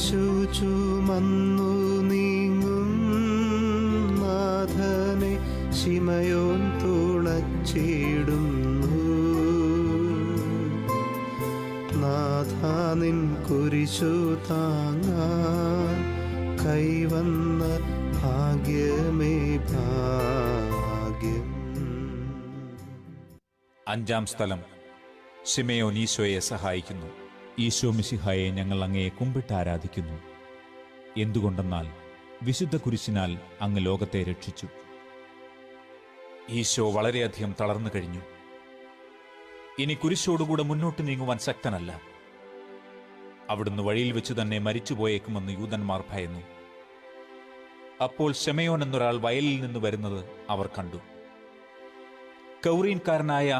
കുരിശു ചുമന്നു നീങ്ങും നാഥനെ ശിമയോൻ തുണച്ചിടുന്നു. നാഥാ നിൻ കുരിശു താങ്ങാൻ കൈവന്ന ഭാഗ്യമേ ഭാഗ്യം. അഞ്ചാം സ്ഥലം. ശിമയോൻ ഈശോയെ സഹായിക്കുന്നു. ഈശോ മിശിഹായെ ഞങ്ങൾ അങ്ങയെ കുമ്പിട്ട് ആരാധിക്കുന്നു. എന്തുകൊണ്ടെന്നാൽ വിശുദ്ധ കുരിശിനാൽ അങ്ങ് ലോകത്തെ രക്ഷിച്ചു. ഈശോ വളരെയധികം തളർന്നു കഴിഞ്ഞു. ഇനി കുരിശോടുകൂടെ മുന്നോട്ട് നീങ്ങുവാൻ ശക്തനല്ല. അവിടുന്ന് വഴിയിൽ വെച്ച് തന്നെ മരിച്ചുപോയേക്കുമെന്ന് യൂതന്മാർ ഭയന്നു. അപ്പോൾ ശിമയോൻ എന്നൊരാൾ വയലിൽ നിന്ന് വരുന്നത് അവർ കണ്ടു. കൗറീൻകാരനായ